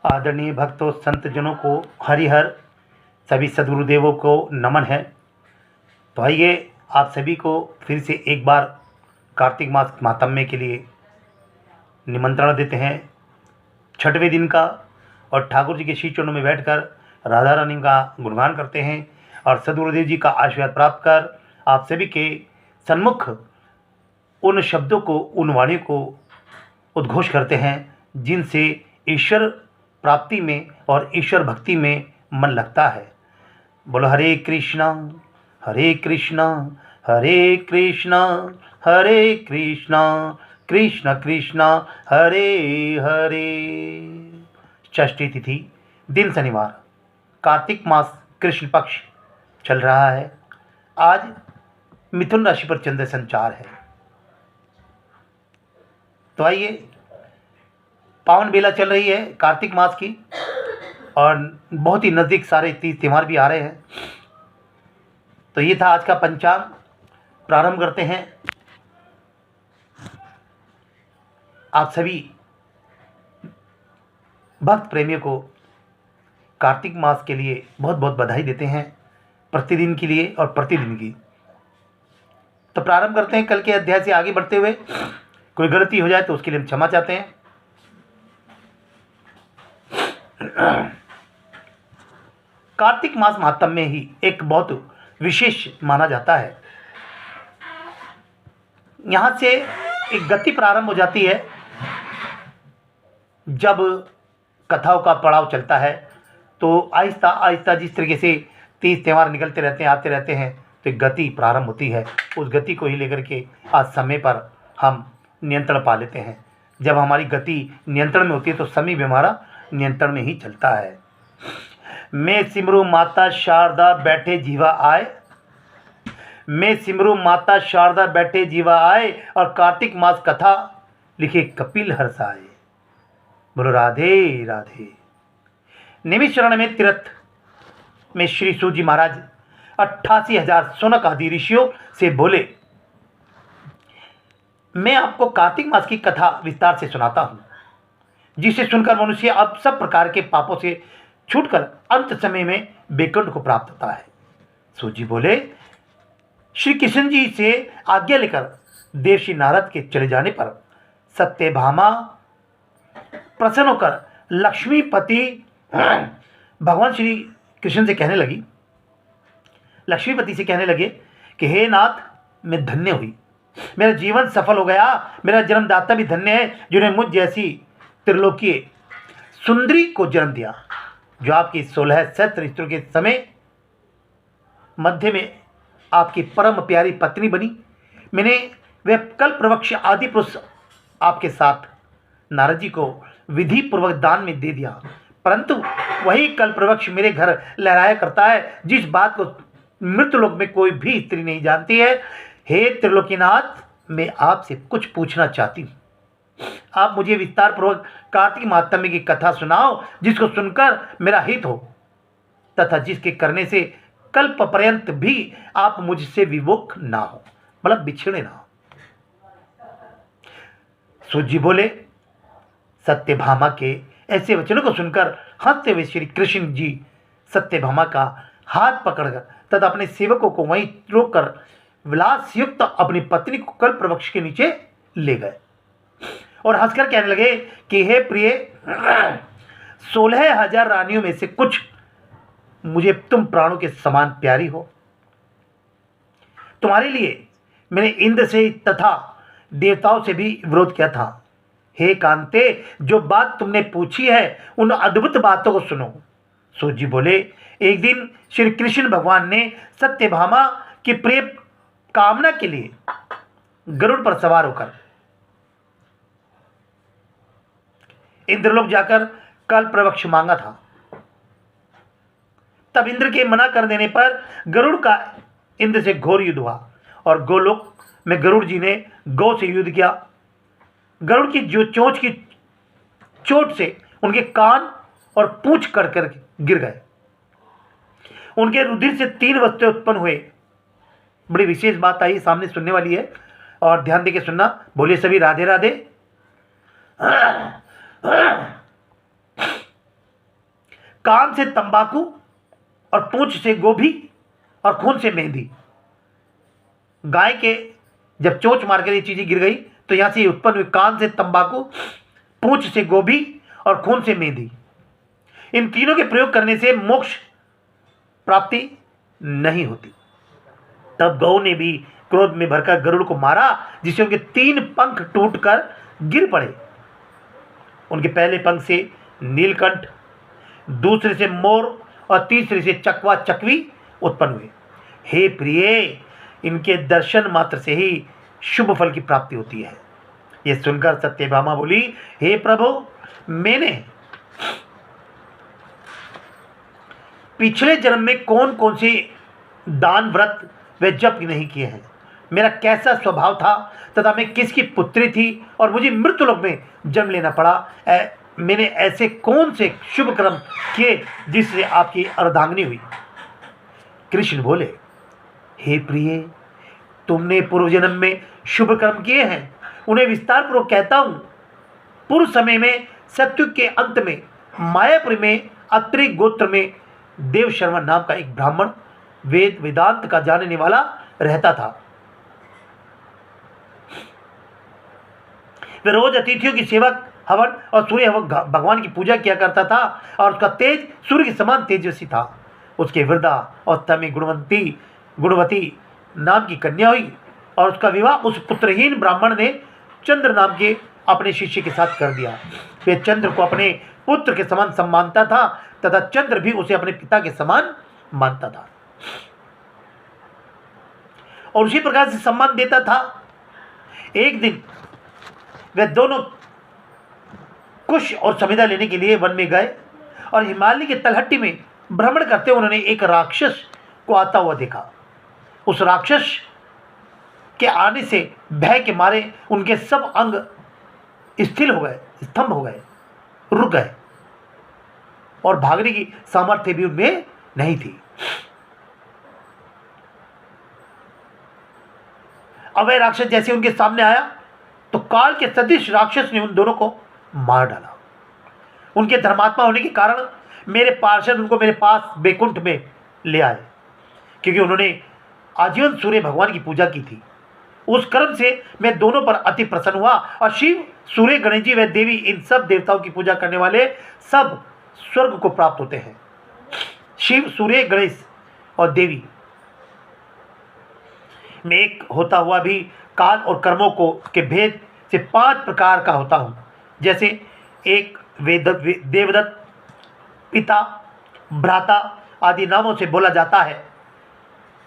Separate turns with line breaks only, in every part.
आदरणीय भक्तों, संतजनों को हरिहर, सभी सद्गुरुदेवों को नमन है। तो आइए आप सभी को फिर से एक बार कार्तिक मास महात्म्य के लिए निमंत्रण देते हैं। छठवें दिन का, और ठाकुर जी के श्री चरणों में बैठकर राधा रानी का गुणगान करते हैं और सद्गुरुदेव जी का आशीर्वाद प्राप्त कर आप सभी के सन्मुख उन शब्दों को, उन वाणी को उद्घोष करते हैं जिनसे ईश्वर प्राप्ति में और ईश्वर भक्ति में मन लगता है। बोलो हरे कृष्णा हरे कृष्णा हरे कृष्णा हरे कृष्णा कृष्ण कृष्ण हरे हरे। षष्ठी तिथि, दिन शनिवार, कार्तिक मास कृष्ण पक्ष चल रहा है। आज मिथुन राशि पर चंद्र संचार है। तो आइए, पावन बेला चल रही है कार्तिक मास की और बहुत ही नज़दीक सारे तीज त्यौहार भी आ रहे हैं। तो ये था आज का पंचांग। प्रारंभ करते हैं। आप सभी भक्त प्रेमियों को कार्तिक मास के लिए बहुत बहुत बधाई देते हैं, प्रतिदिन के लिए और प्रतिदिन की। तो प्रारंभ करते हैं कल के अध्याय से आगे बढ़ते हुए। कोई गलती हो जाए तो उसके लिए हम क्षमा चाहते हैं। कार्तिक मास महात्म्य में ही एक बहुत विशेष माना जाता है। यहां से एक गति प्रारंभ हो जाती है। जब कथाओं का पड़ाव चलता है तो आहिस्ता आहिस्ता जिस तरीके से तीज त्यौहार निकलते रहते हैं, आते रहते हैं, तो एक गति प्रारंभ होती है। उस गति को ही लेकर के आज समय पर हम नियंत्रण पा लेते हैं। जब हमारी गति नियंत्रण में होती है तो समय भी हमारा नियंत्रण में ही चलता है। मैं सिमरू माता शारदा बैठे जीवा आए, मैं सिमरू माता शारदा बैठे जीवा आए, और कार्तिक मास कथा लिखे कपिल हर्षाए। बोलो राधे राधे। निमिष शरण में तीर्थ में श्री सूत जी महाराज 88,000 सोनक आदि ऋषियों से बोले, मैं आपको कार्तिक मास की कथा विस्तार से सुनाता हूं, जिसे सुनकर मनुष्य अब सब प्रकार के पापों से छूटकर अंत समय में बैकुंठ को प्राप्त होता है। सूत जी बोले, श्री कृष्ण जी से आज्ञा लेकर देवर्षि नारद के चले जाने पर सत्यभामा प्रसन्न होकर लक्ष्मीपति भगवान श्री कृष्ण से कहने लगी, लक्ष्मीपति से कहने लगे कि हे नाथ, मैं धन्य हुई, मेरा जीवन सफल हो गया। मेरा जन्मदाता भी धन्य है, जिन्हें मुझ जैसी त्रिलोकीय सुंदरी को जन्म दिया, जो आपकी 16 सहस्त्र स्त्रियों के समय मध्य में आपकी परम प्यारी पत्नी बनी। मैंने वह कल्पवृक्ष आदि पुरुष आपके साथ नारद जी को विधि पूर्वक दान में दे दिया, परंतु वही कल्पवृक्ष मेरे घर लहराया करता है, जिस बात को मृत्युलोक में कोई भी स्त्री नहीं जानती है। हे त्रिलोकीनाथ, मैं आपसे कुछ पूछना चाहती हूँ। आप मुझे विस्तार पूर्वक कार्तिक महात्म्य की कथा सुनाओ, जिसको सुनकर मेरा हित हो तथा जिसके करने से कल्प पर्यंत भी आप मुझसे विमुख ना हो, मतलब बिछड़े ना हो। सूत जी बोले, सत्यभामा के ऐसे वचनों को सुनकर हंसते हुए श्री कृष्ण जी सत्यभामा का हाथ पकड़कर तथा अपने सेवकों को वहीं रोककर विलास युक्त अपनी पत्नी को कल्पवृक्ष के नीचे ले गए और हंसकर कहने लगे कि हे प्रिय, 16,000 रानियों में से कुछ मुझे तुम प्राणों के समान प्यारी हो। तुम्हारे लिए मैंने इंद्र से तथा देवताओं से भी विरोध किया था। हे कांते, जो बात तुमने पूछी है उन अद्भुत बातों को सुनो। सूत जी बोले, एक दिन श्री कृष्ण भगवान ने सत्यभामा की प्रिय कामना के लिए गरुड़ पर सवार होकर इंद्रलोक जाकर कल्पवृक्ष मांगा था। तब इंद्र के मना कर देने पर गरुड़ का इंद्र से घोर युद्ध हुआ और गोलोक में गरुड़ जी ने गौ से युद्ध किया। गरुड़ की जो चोंच की चोट से उनके कान और पूंछ कट गिर गए। उनके रुधिर से 3 बच्चे उत्पन्न हुए। बड़ी विशेष बात आई, सामने सुनने वाली है और ध्यान देके सुनना। बोलिए सभी राधे राधे। कान से तंबाकू और पूंछ से गोभी और खून से मेहंदी। गाय के जब चोंच मारकर ये चीजें गिर गई तो यहां से उत्पन्न हुई, कान से तंबाकू, पूंछ से गोभी और खून से मेहंदी। इन तीनों के प्रयोग करने से मोक्ष प्राप्ति नहीं होती। तब गौ ने भी क्रोध में भरकर गरुड़ को मारा, जिससे उनके 3 पंख टूटकर गिर पड़े। उनके पहले पंख से नीलकंठ, दूसरे से मोर और तीसरे से चकवा चकवी उत्पन्न हुए। हे प्रिय, इनके दर्शन मात्र से ही शुभ फल की प्राप्ति होती है। यह सुनकर सत्यभामा बोली, हे प्रभु, मैंने पिछले जन्म में कौन कौन से दान, व्रत व जप नहीं किए हैं, मेरा कैसा स्वभाव था तथा मैं किसकी पुत्री थी और मुझे मृत्युलोक में जन्म लेना पड़ा। मैंने ऐसे कौन से शुभ कर्म किए जिससे आपकी अर्धांगिनी हुई। कृष्ण बोले, हे प्रिय, तुमने पूर्व जन्म में शुभ कर्म किए हैं, उन्हें विस्तार पूर्वक कहता हूं। पूर्व समय में सत्युग के अंत में मायापुरी में अत्रि गोत्र में देव शर्मा नाम का एक ब्राह्मण वेद वेदांत का जानने वाला रहता था। वह रोज अतिथियों की सेवा, हवन और सूर्य हवन भगवान की पूजा किया करता था और उसका तेज सूर्य के समान तेजस्वी था। उसके वृद्धा अवस्था में गुणवती नाम की कन्या हुई और उसका विवाह उस पुत्रहीन ब्राह्मण ने चंद्र नाम के अपने शिष्य के साथ कर दिया। वह चंद्र को अपने पुत्र के समान सम्मानता था तथा चंद्र भी उसे अपने पिता के समान मानता था और उसी प्रकार से सम्मान देता था। एक दिन वे दोनों कुश और समिधा लेने के लिए वन में गए और हिमालय के तलहटी में भ्रमण करते उन्होंने एक राक्षस को आता हुआ देखा। उस राक्षस के आने से भय के मारे उनके सब अंग स्थिर हो गए, स्तंभ हो गए, रुक गए और भागने की सामर्थ्य भी उनमें नहीं थी। अब वह राक्षस जैसे उनके सामने आया तो काल के सदृश राक्षस ने उन दोनों को मार डाला। उनके धर्मात्मा होने के कारण मेरे पार्षद उनको मेरे पास बैकुंठ में ले आए, क्योंकि उन्होंने आजीवन सूर्य भगवान की पूजा की थी। उस कर्म से मैं दोनों पर अति प्रसन्न हुआ और शिव, सूर्य, गणेश जी व देवी, इन सब देवताओं की पूजा करने वाले सब स्वर्ग को प्राप्त होते हैं। शिव, सूर्य, गणेश और देवी में एक होता हुआ भी काल और कर्मों को के भेद से 5 प्रकार का होता हूँ। जैसे एक देवदत्त, पिता, भ्राता आदि नामों से बोला जाता है।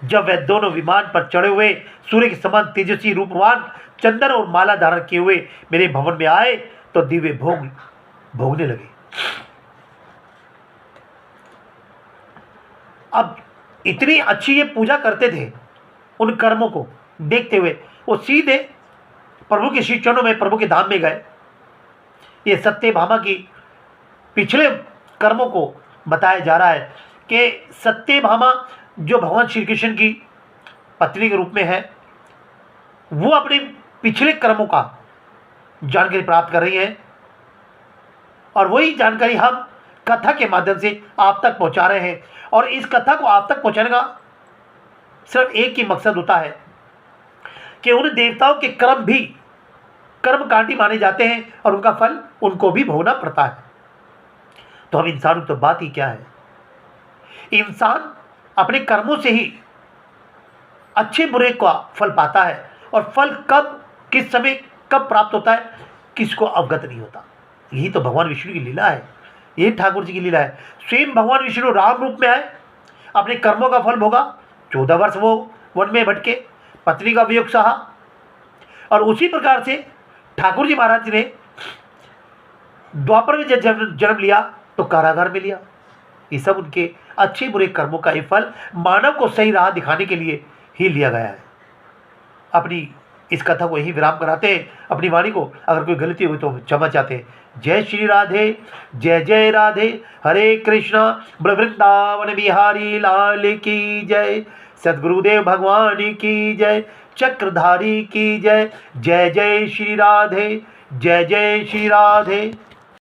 जब वह दोनों विमान पर चढ़े हुए सूर्य के समान तेजस्वी रूपवान चंदन और माला धारण किए हुए मेरे भवन में आए तो दिव्य भोग भोगने लगे। अब इतनी अच्छी ये पूजा करते थे, उन कर्मों को देखते हुए वो सीधे प्रभु के श्री चरणों में, प्रभु के धाम में गए। ये सत्यभामा की पिछले कर्मों को बताया जा रहा है कि सत्यभामा जो भगवान श्री कृष्ण की पत्नी के रूप में है, वो अपने पिछले कर्मों का जानकारी प्राप्त कर रही है और वही जानकारी हम कथा के माध्यम से आप तक पहुंचा रहे हैं। और इस कथा को आप तक पहुंचाने का सिर्फ एक ही मकसद होता है कि उन देवताओं के कर्म भी कर्मकांडी माने जाते हैं और उनका फल उनको भी भोगना पड़ता है। तो हम इंसानों की तो बात ही क्या है, इंसान अपने कर्मों से ही अच्छे बुरे का फल पाता है और फल कब, किस समय, कब प्राप्त होता है किसको अवगत नहीं होता। यही तो भगवान विष्णु की लीला है, यही ठाकुर जी की लीला है। स्वयं भगवान विष्णु राम रूप में आए, अपने कर्मों का फल भोगा, 14 वर्ष वो वन में भटके, पत्नी का वियोग सहा और उसी प्रकार से ठाकुर जी महाराज ने द्वापर में जब जन्म लिया तो कारागार में लिया। ये सब उनके अच्छे बुरे कर्मों का ही फल मानव को सही राह दिखाने के लिए ही लिया गया है। अपनी इस कथा को यही विराम कराते हैं। अपनी वाणी को अगर कोई गलती हुई तो क्षमा चाहते हैं। जय श्री राधे, जय जय राधे, हरे कृष्णा, वृंदावन बिहारी लाल की जय, सद्गुरुदेव भगवान की जय, चक्रधारी की जय। जय जय श्री राधे, जय जय श्री राधे।